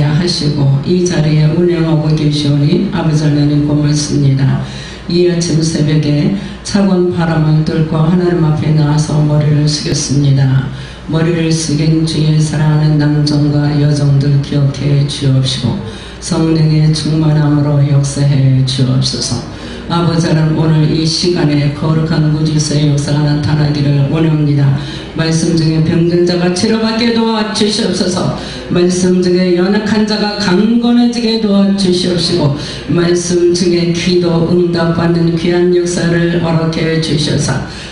하시고 이 자리에 운행하고 계시오니 아버지 하나님 고맙습니다. 이 아침 새벽에 차가운 바람을 뚫고 하나님 앞에 나와서 머리를 숙였습니다. 머리를 숙인 주의 사랑하는 남정과 여정들 기억해 주옵시고 성령의 충만함으로 역사해 주옵소서. 아버지는 오늘 이 시간에 거룩한 무지서의 역사가 나타나기를 원합니다. 말씀 중에 병든 자가 치료받게 도와주시옵소서. 말씀 중에 연약한 자가 강건해지게 도와주시옵시고 말씀 중에 기도 응답받는 귀한 역사를 허락해 주셔서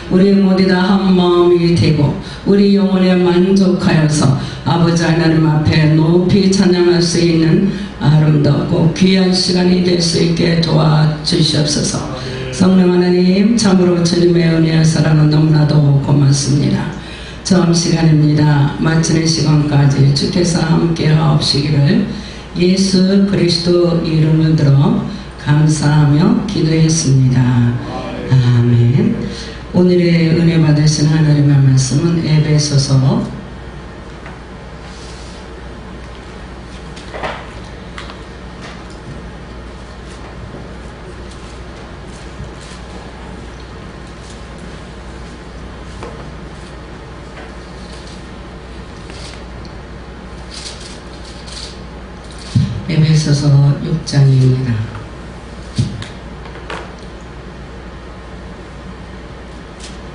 우리 모두 다 한 마음이 되고 우리 영혼에 만족하여서 아버지 하나님 앞에 높이 찬양할 수 있는 아름답고 귀한 시간이 될 수 있게 도와주시옵소서. 성령 하나님 참으로 주님의 은혜와 사랑은 너무나도 고맙습니다. 처음 시간입니다. 마치는 시간까지 주께서 함께 하옵시기를 예수 그리스도 이름을 들어 감사하며 기도했습니다. 아멘. 오늘의 은혜 받으신 하나님의 말씀은 에베소서 6장입니다.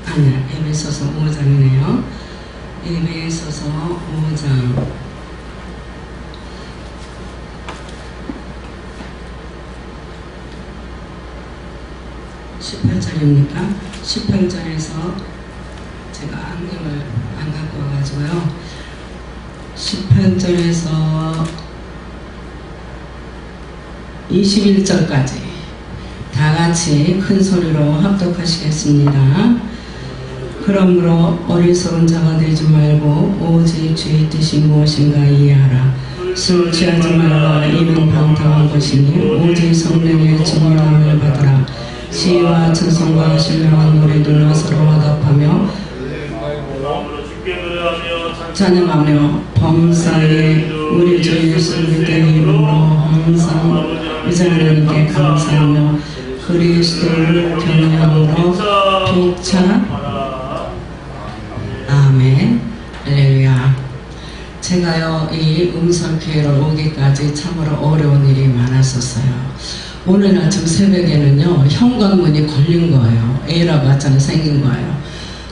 아니야, 에베소서 5장이네요. 에베소서 5장 18절입니까? 18절에서 제가 안경을 안 갖고 와가지고요. 18절에서 21절까지 다 같이 큰 소리로 합독하시겠습니다. 그러므로 어리석은 자가 되지 말고 오직 주의 뜻이 무엇인가 이해하라. 술 취하지 말라. 이는 방탕한 것이니 오직 성령의 충만함을 받으라. 시와 찬송과 신명한 노래들로 서로 화답하며 찬양하며 범사에 우리 주 예수 그리스도의 이름으로 항상 이제 하나님께 감사하며 그리스도를 경외함으로 피차 아멘. 할렐루야. 제가요 이 음성교회로 오기까지 참으로 어려운 일이 많았었어요. 오늘 아침 새벽에는요 현관문이 걸린 거예요. 에라바처럼 생긴 거예요.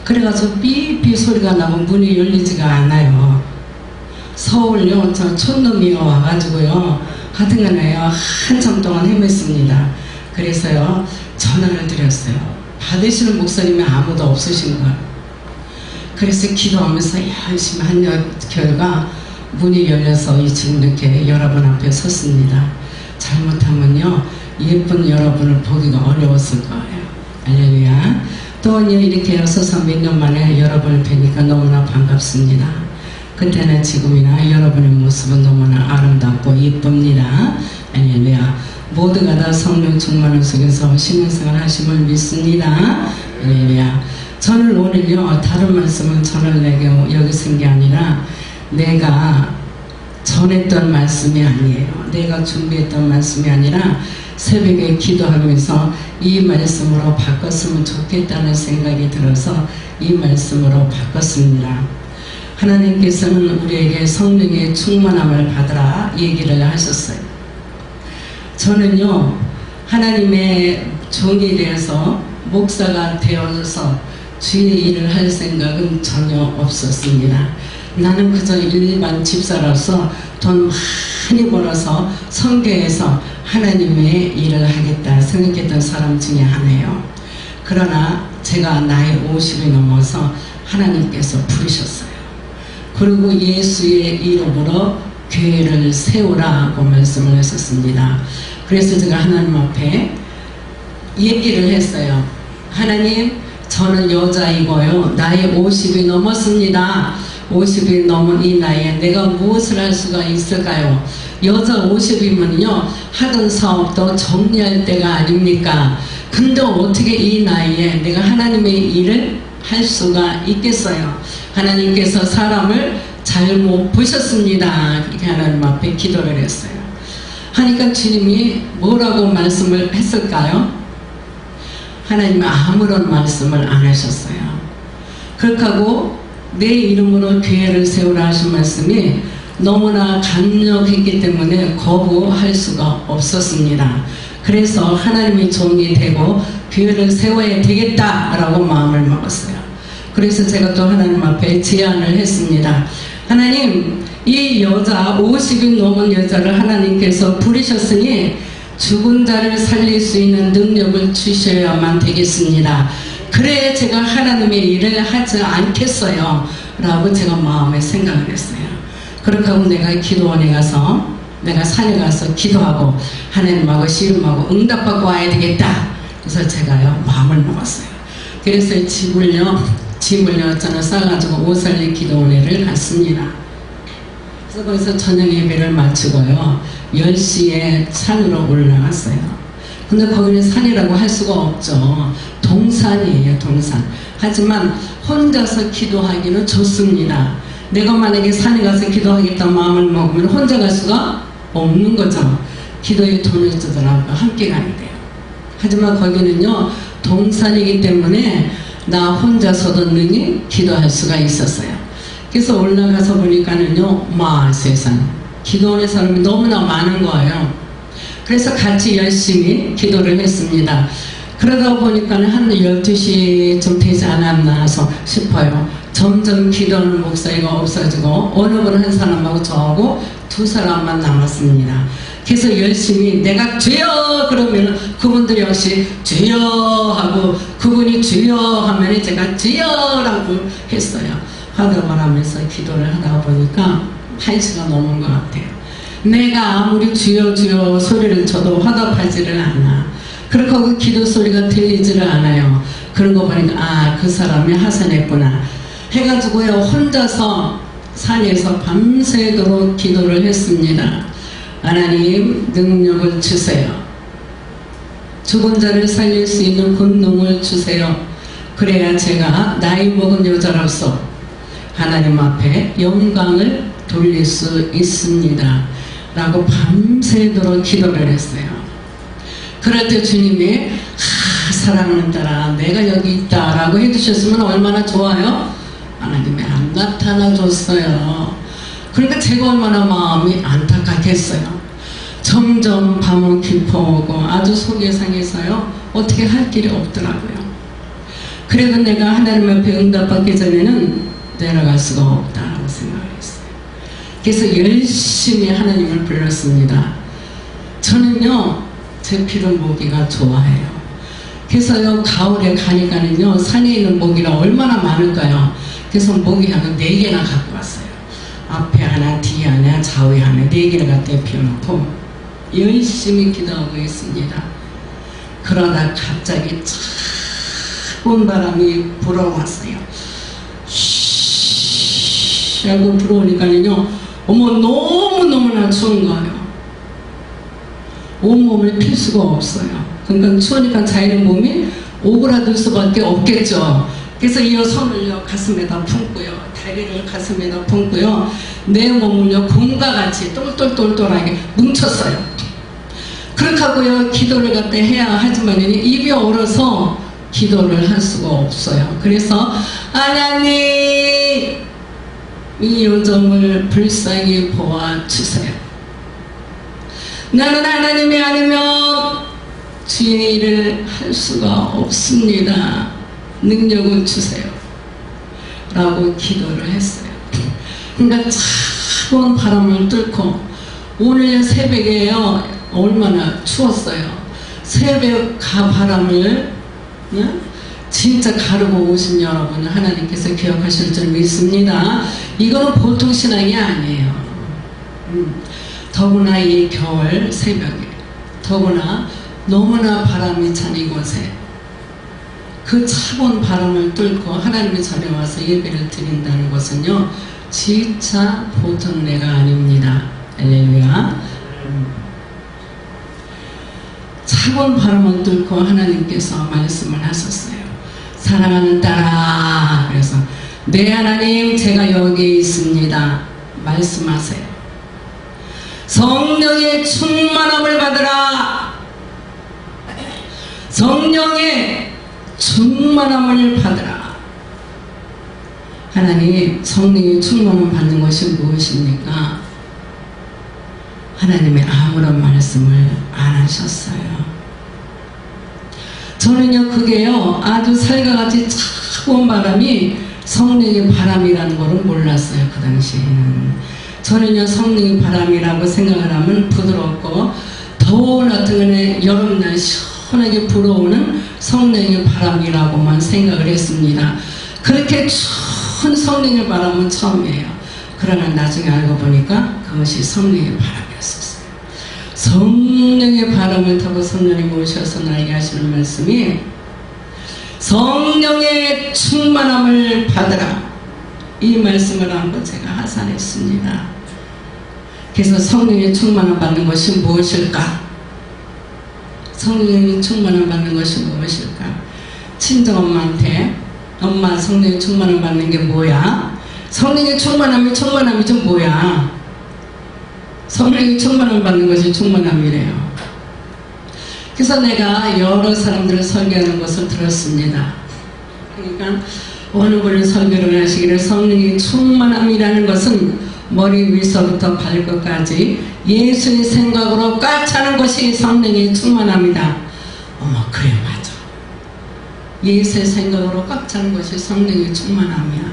그래가지고 삐삐 소리가 나고 문이 열리지가 않아요. 서울요 저 촌놈이 와가지고요 하여튼간에요 한참 동안 헤맸습니다. 그래서요 전화를 드렸어요. 받으시는 목사님이 아무도 없으신 거예요. 그래서 기도하면서 열심히 한 결과 문이 열려서 지금 이렇게 여러분 앞에 섰습니다. 잘못하면요 예쁜 여러분을 보기가 어려웠을 거예요. 할렐루야. 또 이렇게 서서 몇 년 만에 여러분을 뵈니까 너무나 반갑습니다. 그때나 지금이나 여러분의 모습은 너무나 아름답고 예쁩니다. 할렐루야. 모두가 다 성령 충만을 속에서 신앙생활 하심을 믿습니다. 할렐루야. 저는 오늘요 다른 말씀을 전하려고 여기 쓴 게 아니라 내가 전했던 말씀이 아니에요. 내가 준비했던 말씀이 아니라 새벽에 기도하면서 이 말씀으로 바꿨으면 좋겠다는 생각이 들어서 이 말씀으로 바꿨습니다. 하나님께서는 우리에게 성령의 충만함을 받으라 얘기를 하셨어요. 저는요 하나님의 종이 되어서 목사가 되어서 주의 일을 할 생각은 전혀 없었습니다. 나는 그저 일반 집사로서 돈 많이 벌어서 선교해서 하나님의 일을 하겠다 생각했던 사람 중에 하나예요. 그러나 제가 나이 50이 넘어서 하나님께서 부르셨어요. 그리고 예수의 이름으로 교회를 세우라고 말씀을 하셨습니다. 그래서 제가 하나님 앞에 얘기를 했어요. 하나님, 저는 여자이고요 나이 50이 넘었습니다. 50이 넘은 이 나이에 내가 무엇을 할 수가 있을까요? 여자 50이면요 하던 사업도 정리할 때가 아닙니까? 근데 어떻게 이 나이에 내가 하나님의 일을 할 수가 있겠어요? 하나님께서 사람을 잘못 보셨습니다. 그렇게 하나님 앞에 기도를 했어요. 하니까 주님이 뭐라고 말씀을 했을까요? 하나님은 아무런 말씀을 안 하셨어요. 그렇게 하고 내 이름으로 교회를 세우라 하신 말씀이 너무나 강력했기 때문에 거부할 수가 없었습니다. 그래서 하나님의 종이 되고 교회를 세워야 되겠다라고 마음을 먹었어요. 그래서 제가 또 하나님 앞에 제안을 했습니다. 하나님, 이 여자 50이 넘은 여자를 하나님께서 부르셨으니 죽은 자를 살릴 수 있는 능력을 주셔야만 되겠습니다. 그래 제가 하나님의 일을 하지 않겠어요 라고 제가 마음에 생각을 했어요. 그렇게 하고 내가 기도원에 가서 내가 산에 가서 기도하고 하나님하고 씨름하고 응답받고 와야 되겠다. 그래서 제가요 마음을 먹었어요. 그래서 짐을요 저는 싸가지고 오살리 기도원회를 갔습니다. 그래서 거기서 저녁 예배를 마치고요 10시에 산으로 올라갔어요. 근데 거기는 산이라고 할 수가 없죠. 동산이에요, 동산. 하지만 혼자서 기도하기는 좋습니다. 내가 만약에 산에 가서 기도하겠다 마음을 먹으면 혼자 갈 수가 없는 거죠. 기도의 동역자들하고 함께 가야 돼요. 하지만 거기는요 동산이기 때문에 나 혼자서도 능히 기도할 수가 있었어요. 그래서 올라가서 보니까는요 세상 기도하는 사람이 너무나 많은 거예요. 그래서 같이 열심히 기도를 했습니다. 그러다 보니까는 한 12시 좀 되지 않았나 싶어요. 점점 기도하는 목사가 없어지고 어느 분 한 사람하고 저하고 두 사람만 남았습니다. 그래서 열심히 내가 주여 그러면 그분들 역시 주여 하고 그분이 주여 하면 제가 주여라고 했어요. 화답을 하면서 기도를 하다 보니까 1시가 넘은 것 같아요. 내가 아무리 주여 주여 소리를 쳐도 화답하지를 않아. 그렇게 하고 기도 소리가 들리지를 않아요. 그런 거 보니까 그 사람이 하산했구나 해가지고요 혼자서 산에서 밤새도록 기도를 했습니다. 하나님 능력을 주세요. 죽은 자를 살릴 수 있는 권능을 주세요. 그래야 제가 나이 먹은 여자로서 하나님 앞에 영광을 돌릴 수 있습니다. 라고 밤새도록 기도를 했어요. 그럴 때 주님이 사랑하는 딸아 내가 여기 있다 라고 해주셨으면 얼마나 좋아요. 하나님이 안 나타나줬어요. 그러니까 제가 얼마나 마음이 안타깝겠어요. 점점 밤은 깊어오고 아주 속이 상해서요 어떻게 할 길이 없더라고요. 그래도 내가 하나님 앞에 응답받기 전에는 내려갈 수가 없다라고 생각했어요. 그래서 열심히 하나님을 불렀습니다. 저는요 제 피를 모기가 좋아해요. 그래서요 가을에 가니까는요 산에 있는 모기가 얼마나 많을까요. 그래서 모기향을 4개나 갖고 왔어요. 앞에 하나 뒤에 하나 좌우에 하나 4개를 갖다 피워놓고 열심히 기도하고 있습니다. 그러다 갑자기 차가운 바람이 불어왔어요. 쉬 하고 불어오니까요 어머 너무너무나 추운 거예요. 온몸을 필 수가 없어요. 그러니까 추우니까 자연의 몸이 오그라들 수밖에 없겠죠. 그래서 이 손을요 가슴에다 품고요 다리를 가슴에다 품고요 내 몸을요 곰과 같이 똘똘똘똘하게 뭉쳤어요. 그렇게 하고요 기도를 갖다 해야 하지만 입이 얼어서 기도를 할 수가 없어요. 그래서 하나님 이 요정을 불쌍히 보아주세요. 나는 하나님이 아니면 주의 일을 할 수가 없습니다. 능력을 주세요 라고 기도를 했어요. 그러니까 차가운 바람을 뚫고 오늘 새벽에요 얼마나 추웠어요. 새벽 바람을 진짜 가르고 오신 여러분 하나님께서 기억하실 줄 믿습니다. 이거는 보통 신앙이 아니에요. 더구나 이 겨울 새벽에 더구나 너무나 바람이 찬 이곳에 그 차가운 바람을 뚫고 하나님의 전에 와서 예배를 드린다는 것은요 진짜 보통 내가 아닙니다. 할렐루야. 차가운 바람을 뚫고 하나님께서 말씀을 하셨어요. 사랑하는 딸아 그래서 네 하나님, 제가 여기 있습니다. 말씀하세요. 성령의 충만함을 받으라. 성령의 충만함을 받으라. 하나님, 성령의 충만함을 받는 것이 무엇입니까? 하나님의 아무런 말씀을 안 하셨어요. 저는요, 그게요, 아주 살가같이 차가운 바람이 성령의 바람이라는 것을 몰랐어요, 그 당시에는. 저는요, 성령의 바람이라고 생각을 하면 부드럽고 더운 어떤 여름날 시원하게 불어오는 성령의 바람이라고만 생각을 했습니다. 그렇게 추운 성령의 바람은 처음이에요. 그러나 나중에 알고 보니까 그것이 성령의 바람이었었어요. 성령의 바람을 타고 성령님 오셔서 나에게 하시는 말씀이 성령의 충만함을 받으라. 이 말씀을 한번 제가 하산했습니다. 그래서 성령의 충만함을 받는 것이 무엇일까? 성령의 충만함을 받는 것이 무엇일까? 친정엄마한테 엄마, 성령의 충만함을 받는 게 뭐야? 성령의 충만함이 좀 뭐야? 성령의 충만함을 받는 것이 충만함이래요. 그래서 내가 여러 사람들을 설교하는 것을 들었습니다. 그러니까 어느 분은 설교를 하시기를 성령의 충만함이라는 것은 머리 위서부터 발끝까지 예수의 생각으로 꽉 차는 것이 성령의 충만함이다. 어머, 그래, 맞아. 예수의 생각으로 꽉 차는 것이 성령의 충만함이야.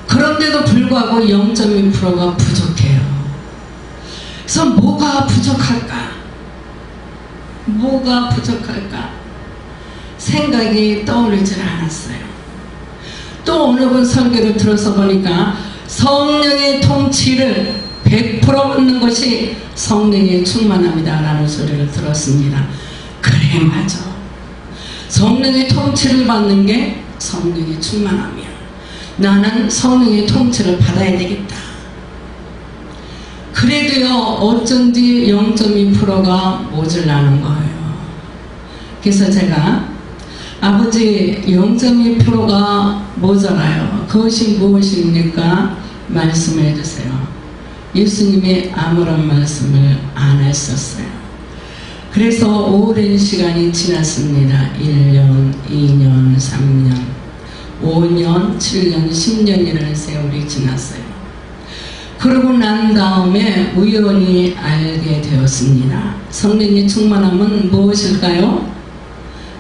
그런데도 불구하고 0.1%가 부족해요. 그래서 뭐가 부족할까? 뭐가 부족할까? 생각이 떠오르질 않았어요. 또 어느 분 설교를 들어서 보니까 성령의 통치를 100% 얻는 것이 성령의 충만함이다 라는 소리를 들었습니다. 그래, 맞아. 성령의 통치를 받는 게 성령의 충만함이야. 나는 성령의 통치를 받아야 되겠다. 그래도요, 어쩐지 0.2%가 모자라는 거예요. 그래서 제가 아버지 0.2%가 모자라요. 그것이 무엇입니까? 말씀해 주세요. 예수님이 아무런 말씀을 안 했었어요. 그래서 오랜 시간이 지났습니다. 1년, 2년, 3년, 5년, 7년, 10년이라는 세월이 지났어요. 그러고 난 다음에 우연히 알게 되었습니다. 성령의 충만함은 무엇일까요?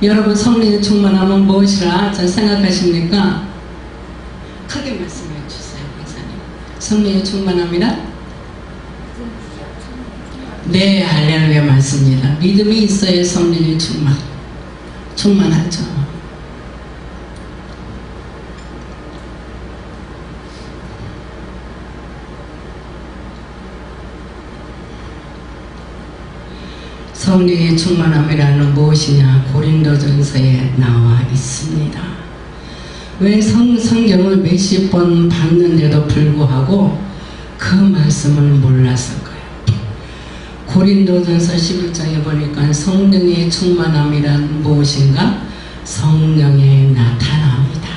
여러분, 성령의 충만함은 무엇이라 잘 생각하십니까? 크게 말씀해 주세요, 목사님. 성령의 충만함이라? 네, 할렐루야, 맞습니다. 믿음이 있어야 성령의 충만하죠. 성령의 충만함이라는 무엇이냐? 고린도전서에 나와 있습니다. 왜 성경을 몇십 번 봤는데도 불구하고 그 말씀을 몰랐을까요? 고린도전서 11장에 보니까 성령의 충만함이란 무엇인가? 성령의 나타남이다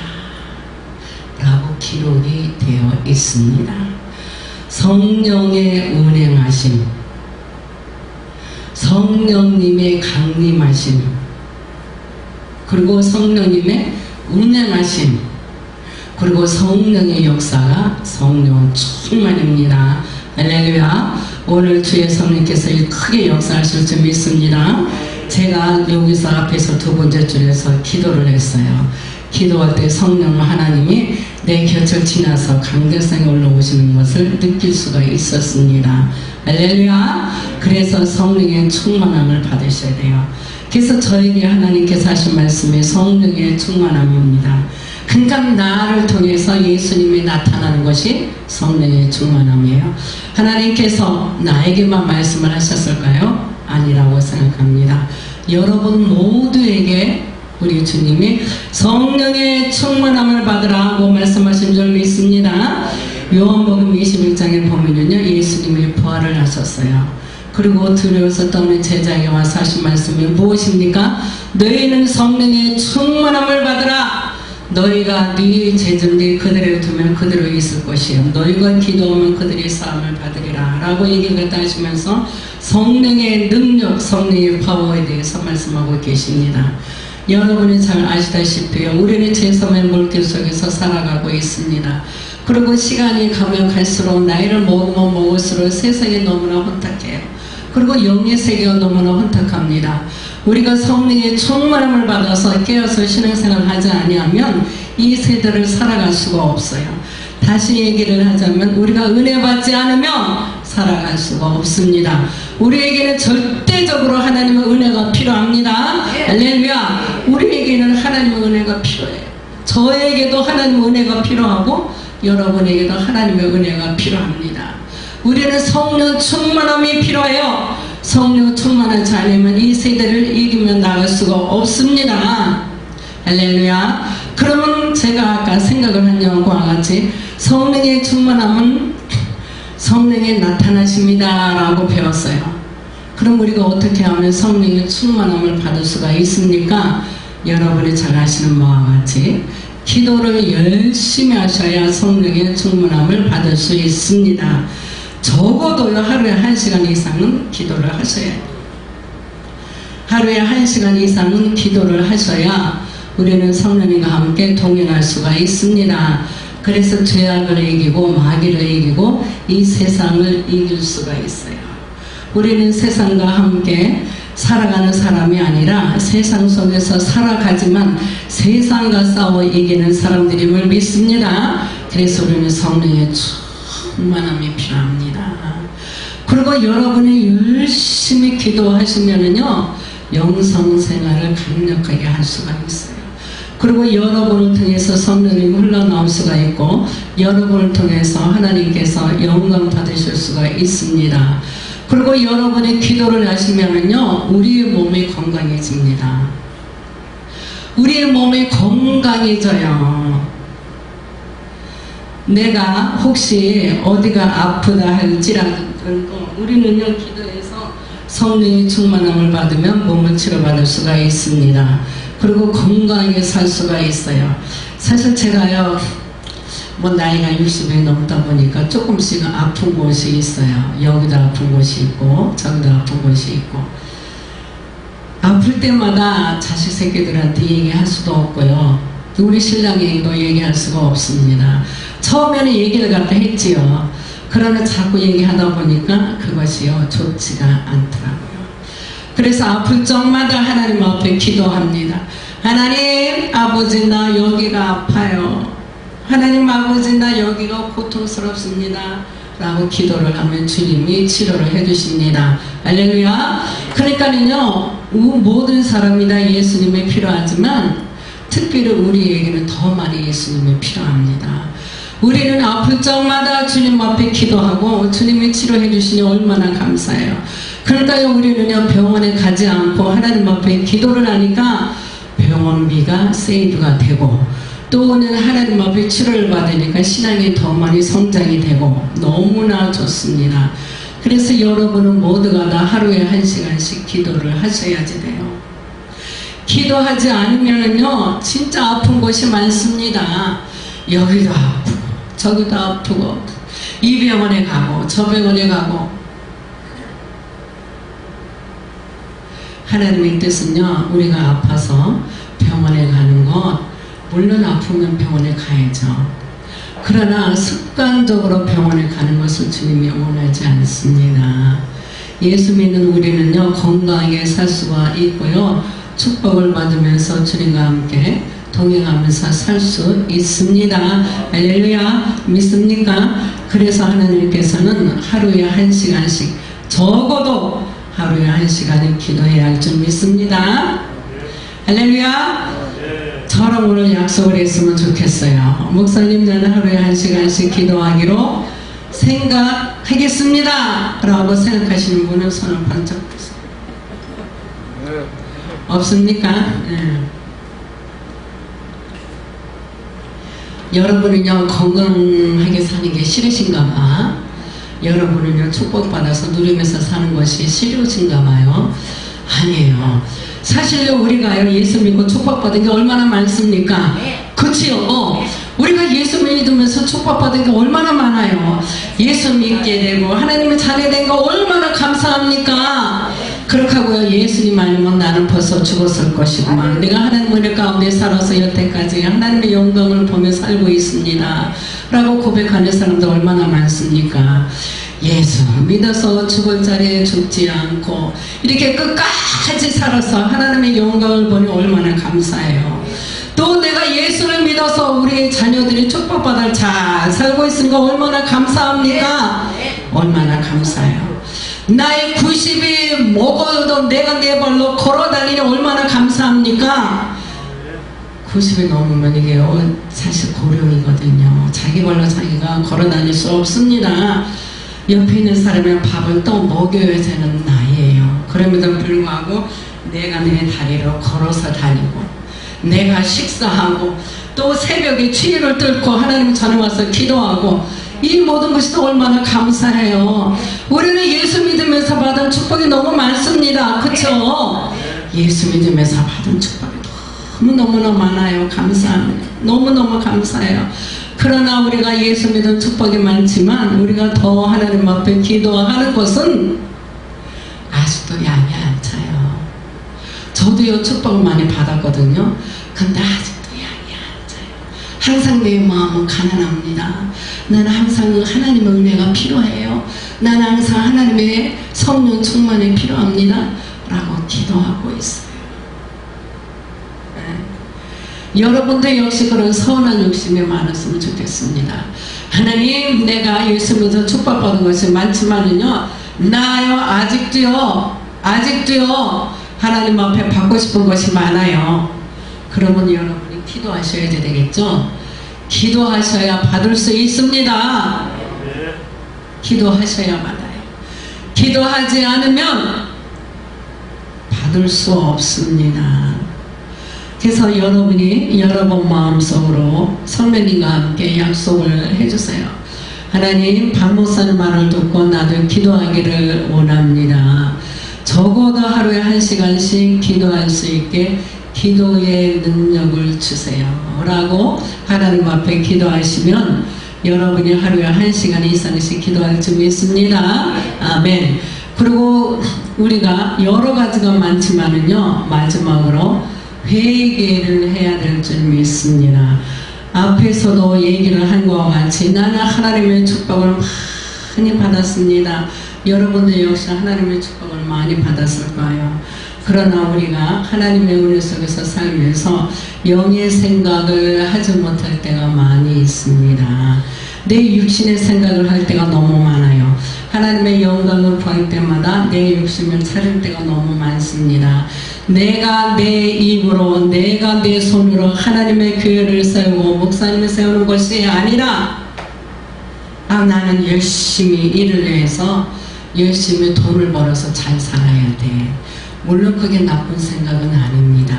라고 기록이 되어 있습니다. 성령의 운행하심, 성령님의 강림하심, 그리고 성령님의 운행하심, 그리고 성령의 역사가 성령 충만입니다. 할렐루야. 오늘 주의 성령께서 크게 역사하실 줄 믿습니다. 제가 여기서 앞에서 두 번째 줄에서 기도를 했어요. 기도할 때 성령 하나님이 내 곁을 지나서 강대상에 올라오시는 것을 느낄 수가 있었습니다. 할렐루야. 그래서 성령의 충만함을 받으셔야 돼요. 그래서 저에게 하나님께서 하신 말씀이 성령의 충만함입니다. 그러니까 나를 통해서 예수님이 나타나는 것이 성령의 충만함이에요. 하나님께서 나에게만 말씀을 하셨을까요? 아니라고 생각합니다. 여러분 모두에게 우리 주님이 성령의 충만함을 받으라고 말씀하신 줄 믿습니다. 요한복음 21장에 보면요, 예수님이 부활을 하셨어요. 그리고 두려워서 떠는 제자에게 와서 하신 말씀이 무엇입니까? 너희는 성령의 충만함을 받으라. 너희가 네 죄를 네 그대로 두면 그대로 있을 것이요 너희가 기도하면 그들이 사함을 받으리라 라고 얘기를 하시면서 성령의 능력, 성령의 파워에 대해서 말씀하고 계십니다. 여러분이 잘 아시다시피 우리는 제3의 물길 속에서 살아가고 있습니다. 그리고 시간이 가면 갈수록 나이를 먹으면 먹을수록 세상이 너무나 혼탁해요. 그리고 영의 세계가 너무나 혼탁합니다. 우리가 성령의 충만함을 받아서 깨어서 신앙생활을 하지 아니하면 이 세대를 살아갈 수가 없어요. 다시 얘기를 하자면 우리가 은혜 받지 않으면 살아갈 수가 없습니다. 우리에게는 절대적으로 하나님의 은혜가 필요합니다. 할렐루야. 우리에게는 하나님의 은혜가 필요해요. 저에게도 하나님의 은혜가 필요하고 여러분에게도 하나님의 은혜가 필요합니다. 우리는 성령 충만함이 필요해요. 성령 충만하지 않으면 이 세대를 이기며 나갈 수가 없습니다. 할렐루야. 그러면 제가 아까 생각을 한 것과 같이 성령의 충만함은 성령의 나타나십니다 라고 배웠어요. 그럼 우리가 어떻게 하면 성령의 충만함을 받을 수가 있습니까? 여러분이 잘 아시는 바와 같이 기도를 열심히 하셔야 성령의 충만함을 받을 수 있습니다. 적어도요 하루에 1시간 이상은 기도를 하셔야 해요. 하루에 1시간 이상은 기도를 하셔야 우리는 성령님과 함께 동행할 수가 있습니다. 그래서 죄악을 이기고 마귀를 이기고 이 세상을 이길 수가 있어요. 우리는 세상과 함께 살아가는 사람이 아니라 세상 속에서 살아가지만 세상과 싸워 이기는 사람들임을 믿습니다. 그래서 우리는 성령의 충만함이 필요합니다. 그리고 여러분이 열심히 기도하시면은요 영성생활을 강력하게 할 수가 있어요. 그리고 여러분을 통해서 성령이 흘러나올 수가 있고 여러분을 통해서 하나님께서 영광 받으실 수가 있습니다. 그리고 여러분이 기도를 하시면은요 우리의 몸이 건강해집니다. 우리의 몸이 건강해져요. 내가 혹시 어디가 아프다 할지라도 우리는요 기도해서 성령의 충만함을 받으면 몸을 치료받을 수가 있습니다. 그리고 건강하게 살 수가 있어요. 사실 제가요 뭐 나이가 60이 넘다 보니까 조금씩은 아픈 곳이 있어요. 여기도 아픈 곳이 있고 저기도 아픈 곳이 있고 아플 때마다 자식 새끼들한테 얘기할 수도 없고요. 우리 신랑에게도 얘기할 수가 없습니다. 처음에는 얘기를 갖다 했지요. 그러나 자꾸 얘기하다 보니까 그것이요 좋지가 않더라고요. 그래서 아플 적마다 하나님 앞에 기도합니다. 하나님 아버지 나 여기가 아파요. 하나님 아버지 나 여기가 고통스럽습니다 라고 기도를 하면 주님이 치료를 해주십니다. 할렐루야. 그러니까는요 모든 사람이 다 예수님이 필요하지만 특별히 우리에게는 더 많이 예수님이 필요합니다. 우리는 아플 적마다 주님 앞에 기도하고 주님이 치료해 주시니 얼마나 감사해요. 그러니까 우리는요 병원에 가지 않고 하나님 앞에 기도를 하니까 병원비가 세이브가 되고 또는 하나님 앞에 치료를 받으니까 신앙이 더 많이 성장이 되고 너무나 좋습니다. 그래서 여러분은 모두가 다 하루에 1시간씩 기도를 하셔야지 돼요. 기도하지 않으면요 진짜 아픈 곳이 많습니다. 여기도 아프고 저기도 아프고 이 병원에 가고 저 병원에 가고 하나님의 뜻은요 우리가 아파서 병원에 가는 것 물론 아프면 병원에 가야죠. 그러나 습관적으로 병원에 가는 것을 주님이 원하지 않습니다. 예수 믿는 우리는요 건강하게 살 수가 있고요 축복을 받으면서 주님과 함께 동행하면서 살 수 있습니다. 할렐루야. 믿습니까? 그래서 하나님께서는 하루에 1시간씩 적어도 하루에 1시간은 기도해야 할 줄 믿습니다. 할렐루야. 저랑 오늘 약속을 했으면 좋겠어요. 목사님 나는 하루에 1시간씩 기도하기로 생각하겠습니다 라고 생각하시는 분은 손을 번쩍 드세요. 없습니까? 네. 여러분은요 건강하게 사는 게 싫으신가 봐. 여러분은요 축복받아서 누리면서 사는 것이 싫으신가 봐요. 아니에요. 사실요 우리가요 예수 믿고 축복받은 게 얼마나 많습니까? 그치요? 우리가 예수 믿으면서 축복받은 게 얼마나 많아요. 예수 믿게 되고 하나님의 자녀 된 거 얼마나 감사합니까? 그렇게 하고요, 예수님 아니면 나는 벌써 죽었을 것이구만. 내가 하나님 은혜 가운데 살아서 여태까지 하나님의 영광을 보며 살고 있습니다 라고 고백하는 사람도 얼마나 많습니까? 예수 믿어서 죽을 자리에 죽지 않고 이렇게 끝까지 살아서 하나님의 영광을 보니 얼마나 감사해요. 또 내가 예수를 믿어서 우리의 자녀들이 축복받아 잘 살고 있으니까 얼마나 감사합니까? 얼마나 감사해요. 나의 90이 먹어도 내가 내 발로 걸어다니니 얼마나 감사합니까? 90이 넘으면 이게 사실 고령이거든요. 자기 발로 자기가 걸어다닐 수 없습니다. 옆에 있는 사람의 밥을 또 먹여야 되는 나이에요. 그럼에도 불구하고 내가 내 다리로 걸어서 다니고 내가 식사하고 또 새벽에 추위를 뚫고 하나님 전에 와서 기도하고 이 모든 것이 또 얼마나 감사해요. 우리는 예수 믿으면서 받은 축복이 너무 많습니다. 그쵸? 예수 믿으면서 받은 축복이 너무너무나 많아요. 감사합니다. 너무너무 감사해요. 그러나 우리가 예수 믿은 축복이 많지만 우리가 더 하나님 앞에 기도하는 것은 아직도 양이 안 차요. 저도요 축복을 많이 받았거든요. 근데 아직도 양이 안 차요. 항상 내 마음은 가난합니다. 나는 항상 하나님의 은혜가 필요해요. 나는 항상 하나님의 성령 충만이 필요합니다 라고 기도하고 있어요. 여러분도 역시 그런 선한 욕심이 많았으면 좋겠습니다. 하나님, 내가 예수 믿어서 축복받은 것이 많지만은요, 나요 아직도요 하나님 앞에 받고 싶은 것이 많아요. 그러면 여러분이 기도하셔야 되겠죠? 기도하셔야 받을 수 있습니다. 기도하셔야 받아요. 기도하지 않으면 받을 수 없습니다. 그래서 여러분이 여러분 마음속으로 선배님과 함께 약속을 해주세요. 하나님, 박 목사님 말을 듣고 나도 기도하기를 원합니다. 적어도 하루에 1시간씩 기도할 수 있게 기도의 능력을 주세요 라고 하나님 앞에 기도하시면 여러분이 하루에 1시간 이상씩 기도할 줄 믿습니다. 아멘. 그리고 우리가 여러 가지가 많지만은요, 마지막으로 회개를 해야 될 줄 믿습니다. 앞에서도 얘기를 한 것과 같이 나는 하나님의 축복을 많이 받았습니다. 여러분도 역시 하나님의 축복을 많이 받았을 거예요. 그러나 우리가 하나님의 은혜 속에서 살면서 영의 생각을 하지 못할 때가 많이 있습니다. 내 육신의 생각을 할 때가 너무 많아요. 하나님의 영광을 구할 때마다 내 욕심을 차릴 때가 너무 많습니다. 내가 내 입으로, 내가 내 손으로 하나님의 교회를 세우고 목사님을 세우는 것이 아니라 나는 열심히 일을 해서 열심히 돈을 벌어서 잘 살아야 돼. 물론 그게 나쁜 생각은 아닙니다.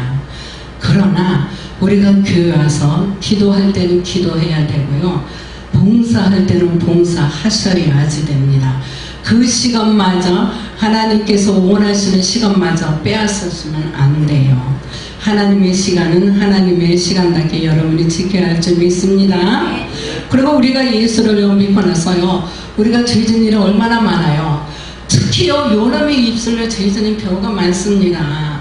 그러나 우리가 교회 와서 기도할 때는 기도해야 되고요, 봉사할 때는 봉사하셔야지 됩니다. 그 시간마저 하나님께서 원하시는 시간마저 빼앗으시면 안 돼요. 하나님의 시간은 하나님의 시간답게 여러분이 지켜야 할 줄 믿습니다. 그리고 우리가 예수를 믿고 나서요, 우리가 죄진 일이 얼마나 많아요. 특히요, 요놈의 입술로 죄지는 경우가 많습니다.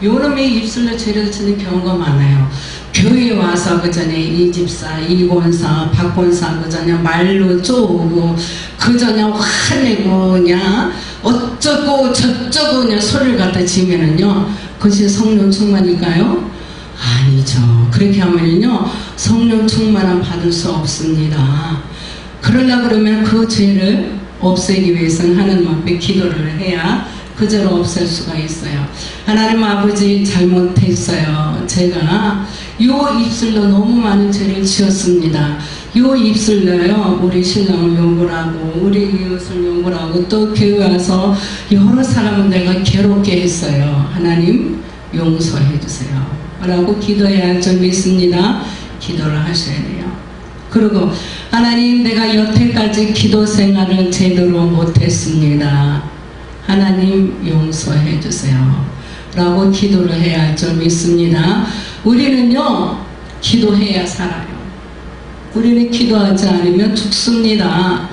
요놈의 입술로 죄를 지는 경우가 많아요. 교회에 와서 그 전에 이 집사, 이 권사, 박 권사 그 전에 말로 쪼고 그 전에 화내고 그냥 어쩌고 저쩌고 그냥 소리를 갖다 지면은요, 그것이 성령 충만일까요? 아니죠. 그렇게 하면은요, 성령 충만은 받을 수 없습니다. 그러려고 그러면 그 죄를 없애기 위해서는 하나님 앞에 기도를 해야 그 죄를 없앨 수가 있어요. 하나님 아버지, 잘못했어요. 제가 요 입술로 너무 많은 죄를 지었습니다. 요 입술로요, 우리 신랑을 욕을 하고 우리 이웃을 욕을 하고 또 교회 와서 여러 사람을 내가 괴롭게 했어요. 하나님 용서해 주세요 라고 기도해야 할 줄 믿습니다. 기도를 하셔야 돼요. 그리고 하나님, 내가 여태까지 기도 생활을 제대로 못했습니다. 하나님 용서해 주세요 라고 기도를 해야 할 줄 믿습니다. 우리는요, 기도해야 살아요. 우리는 기도하지 않으면 죽습니다.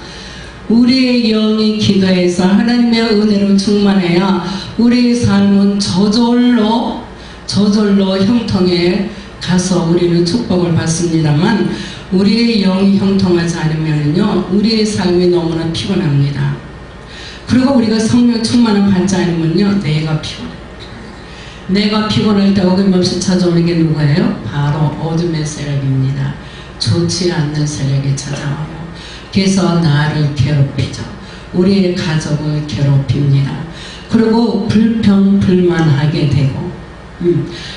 우리의 영이 기도해서 하나님의 은혜로 충만해야 우리의 삶은 저절로 형통해 가서 우리는 축복을 받습니다만, 우리의 영이 형통하지 않으면요 우리의 삶이 너무나 피곤합니다. 그리고 우리가 성령 충만을 받지 않으면요 내가 피곤해요. 내가 피곤할 때 어김없이 찾아오는 게 누구예요? 바로 어둠의 세력입니다. 좋지 않는 세력이 찾아와요. 그래서 나를 괴롭히죠. 우리의 가족을 괴롭힙니다. 그리고 불평불만하게 되고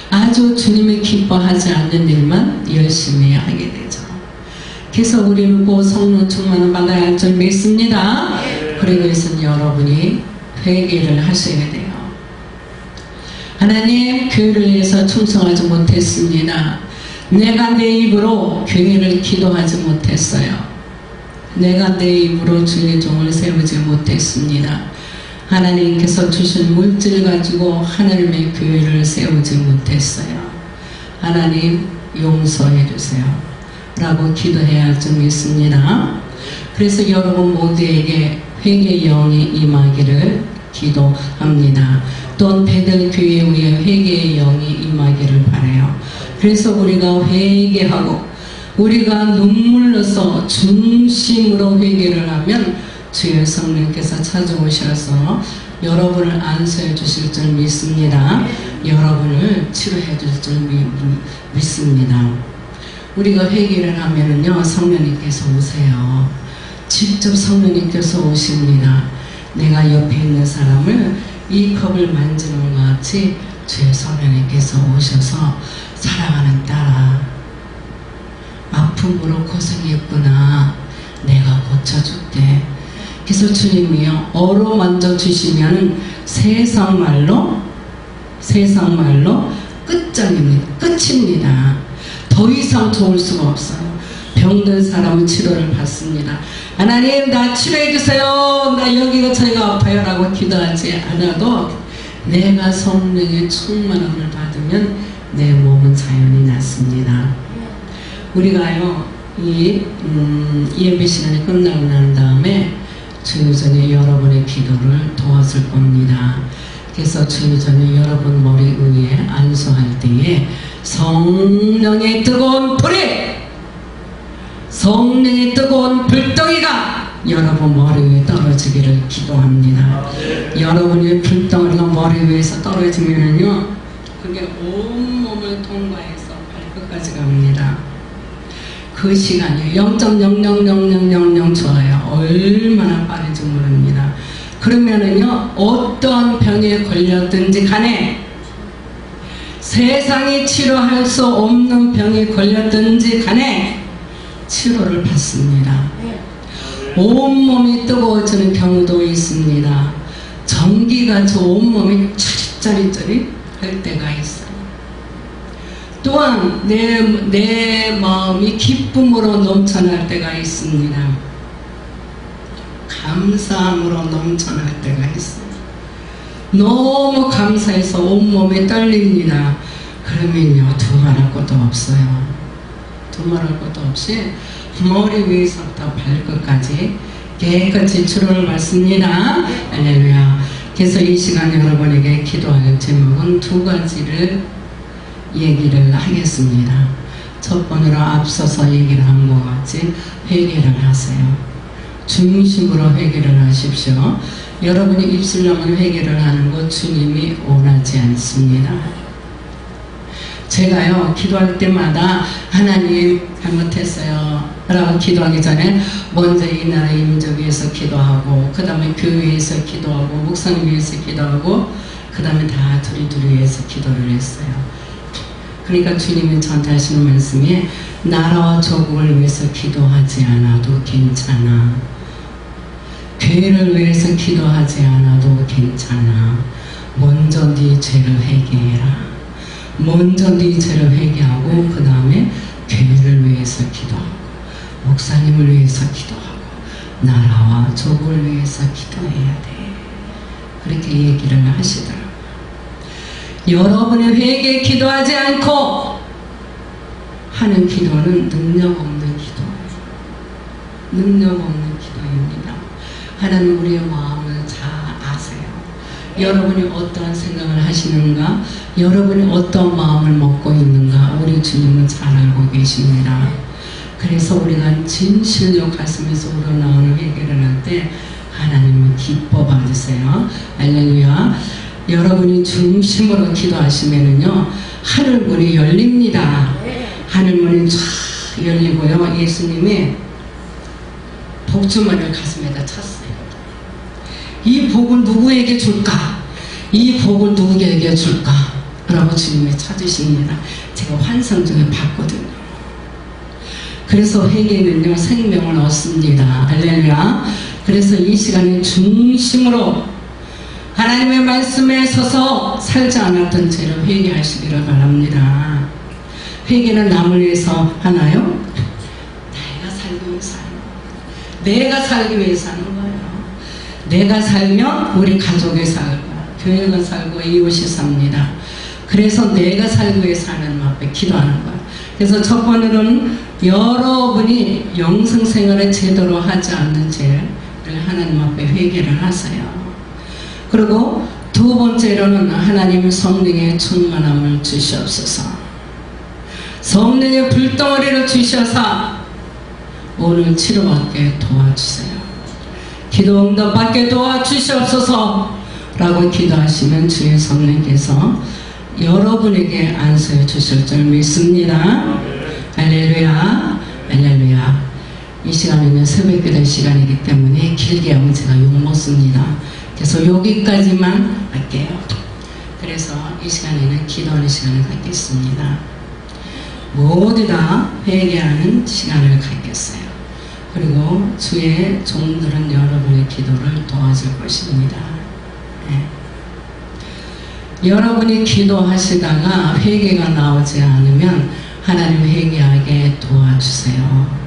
아주 주님이 기뻐하지 않는 일만 열심히 하게 되죠. 그래서 우리는 그 성령 충만을 받아야 할 줄 믿습니다. 그리고 이것은 여러분이 회개를 하셔야 돼요. 하나님, 교회를 위해서 충성하지 못했습니다. 내가 내 입으로 교회를 기도하지 못했어요. 내가 내 입으로 주의 종을 세우지 못했습니다. 하나님께서 주신 물질 가지고 하나님의 교회를 세우지 못했어요. 하나님 용서해 주세요 라고 기도해야 할 줄 믿습니다. 그래서 여러분 모두에게 회개의 영이 임하기를 기도합니다. 또한 베들교회 위에 회개의 영이 임하기를 바라요. 그래서 우리가 회개하고 우리가 눈물로서 중심으로 회개를 하면 주의 성령께서 찾아오셔서 여러분을 안수해 주실 줄 믿습니다. 여러분을 치료해 줄 줄 믿습니다. 우리가 회개를 하면은요 성령님께서 오세요. 직접 성령님께서 오십니다. 내가 옆에 있는 사람을 이 컵을 만지는 것 같이 주의 성령님께서 오셔서 사랑하는 딸아, 아픔으로 고생했구나. 내가 고쳐줄게. 그래서 주님이요 어루 만져주시면 세상 말로 끝장입니다. 끝입니다. 더 이상 좋을 수가 없어요. 병든 사람은 치료를 받습니다. 하나님 나 치료해 주세요. 나 여기가 저희가 아파요 라고 기도하지 않아도 내가 성령의 충만함을 받으면 내 몸은 자연히 낫습니다. 우리가요 이 예배 시간이 끝나고 난 다음에 주유전에 여러분의 기도를 도와줄 겁니다. 그래서 주유전에 여러분 머리 위에 안수할 때에 성령의 뜨거운 불이, 성령의 뜨거운 불덩이가 여러분 머리 위에 떨어지기를 기도합니다. 여러분의 불덩이가 머리 위에서 떨어지면은요 그게 온몸을 통과해서 발끝까지 갑니다. 그 시간이 0.000000 초예요. 얼마나 빠른지 모릅니다. 그러면은요 어떤 병에 걸렸든지 간에, 세상이 치료할 수 없는 병에 걸렸든지 간에 치료를 받습니다. 온몸이 뜨거워지는 경우도 있습니다. 전기가 저 온몸이 짜릿짜릿 할 때가 있어요. 또한 내 마음이 기쁨으로 넘쳐날 때가 있습니다. 감사함으로 넘쳐날 때가 있어요. 너무 감사해서 온몸이 떨립니다. 그러면요 두말할 것도 없어요. 두말할 것도 없이 머리 위에서부터 발끝까지 깨끗이 치료를 받습니다. 할렐루야. 그래서 이 시간 여러분에게 기도할 제목은 두 가지를 얘기를 하겠습니다. 첫 번으로 앞서서 얘기를 한 것 같이 회개를 하세요. 중심으로 회개를 하십시오. 여러분이 입술로만 회개를 하는 것 주님이 원하지 않습니다. 제가요 기도할 때마다 하나님 잘못했어요 라고 기도하기 전에 먼저 이 나라의 민족 위해서 기도하고, 그 다음에 교회 위해서 기도하고, 목사님 위해서 기도하고, 그 다음에 다 둘이 위해서 기도를 했어요. 그러니까 주님이 저한테 하시는 말씀이 나라와 조국을 위해서 기도하지 않아도 괜찮아. 교회를 위해서 기도하지 않아도 괜찮아. 먼저 네 죄를 회개해라. 먼저 네 죄를 회개하고 그 다음에 교회를 위해서 기도하고 목사님을 위해서 기도하고 나라와 조국을 위해서 기도해야 돼. 그렇게 얘기를 하시더라고요. 여러분의 회개에 기도하지 않고 하는 기도는 능력 없는 기도예요. 능력 없는 기도입니다. 하나님 우리의 마음을 잘 아세요. 여러분이 어떠한 생각을 하시는가, 여러분이 어떤 마음을 먹고 있는가 우리 주님은 잘 알고 계십니다. 그래서 우리가 진실로 가슴에서 우러나오는 회개를 할 때 하나님은 기뻐 받으세요. 할렐루야. 여러분이 중심으로 기도하시면은요 하늘문이 열립니다. 하늘문이 쫙 열리고요, 예수님이 복주머니를 가슴에다 찼어요. 이 복을 누구에게 줄까? 이 복을 누구에게 줄까? 라고 주님이 찾으십니다. 제가 환상 중에 봤거든요. 그래서 회개는요 생명을 얻습니다. 할렐루야. 그래서 이 시간에 중심으로 하나님의 말씀에 서서 살지 않았던 죄를 회개하시기를 바랍니다. 회개는 남을 위해서 하나요? 내가 살기 위해서 하는 거예요. 내가 살기 위해서 하는 거예요. 내가 살면 우리 가족이 살고 교회가 살고 이웃이 삽니다. 그래서 내가 살기 위해서 하나님 앞에 기도하는 거예요. 그래서 첫 번째는 여러분이 영성생활을 제대로 하지 않는 죄를 하나님 앞에 회개를 하세요. 그리고 두 번째로는 하나님 성령의 충만함을 주시옵소서. 성령의 불덩어리를 주셔서 오늘 치료받게 도와주세요. 기도 응답받게 도와주시옵소서 라고 기도하시면 주의 성령께서 여러분에게 안수해 주실 줄 믿습니다. 할렐루야. 할렐루야. 이 시간에는 새벽기도 시간이기 때문에 길게 하면 제가 욕먹습니다. 그래서 여기까지만 할게요. 그래서 이 시간에는 기도하는 시간을 갖겠습니다. 모두 다 회개하는 시간을 갖겠어요. 그리고 주의 종들은 여러분의 기도를 도와줄 것입니다. 네. 여러분이 기도하시다가 회개가 나오지 않으면 하나님 회개하게 도와주세요.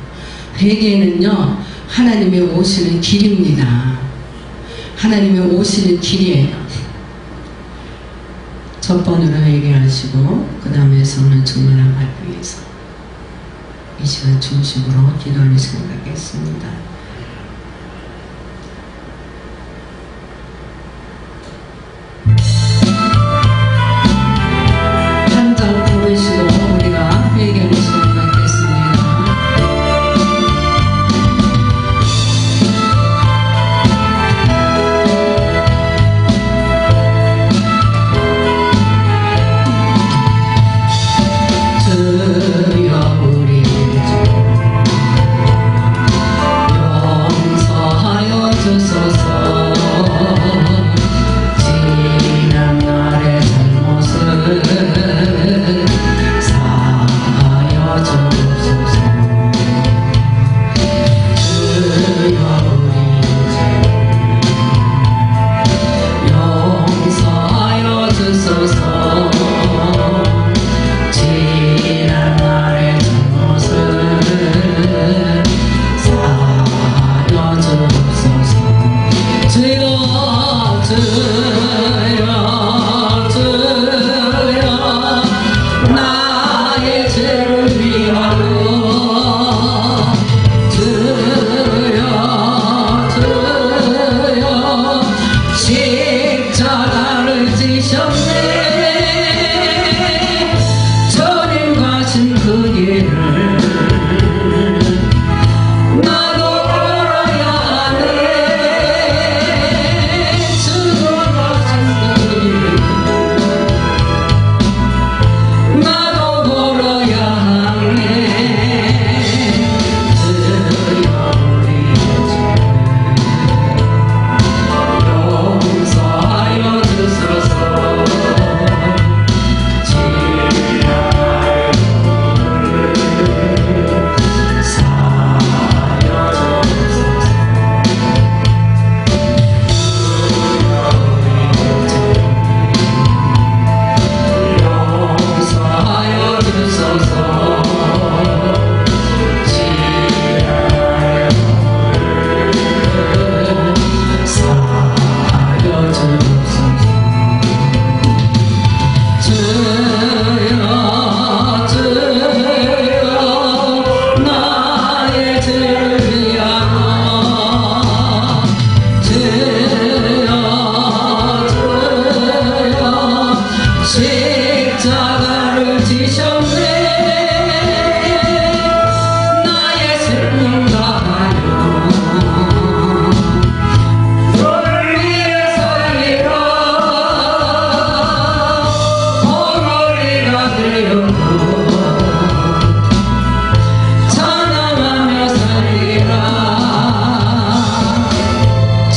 회개는요 하나님의 오시는 길입니다. 하나님의 오시는 길이에요. 첫 번으로 회개하시고 그 다음에 성령 충만함 받기 위해서 이 시간 중심으로 기도하는 시간 갖겠습니다. 한 장 부르시고 우리가 회개하는 시간 갖겠습니다. 주여 주여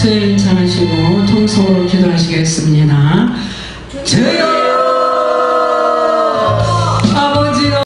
말씀 전하시고 통성으로 기도하시겠습니다.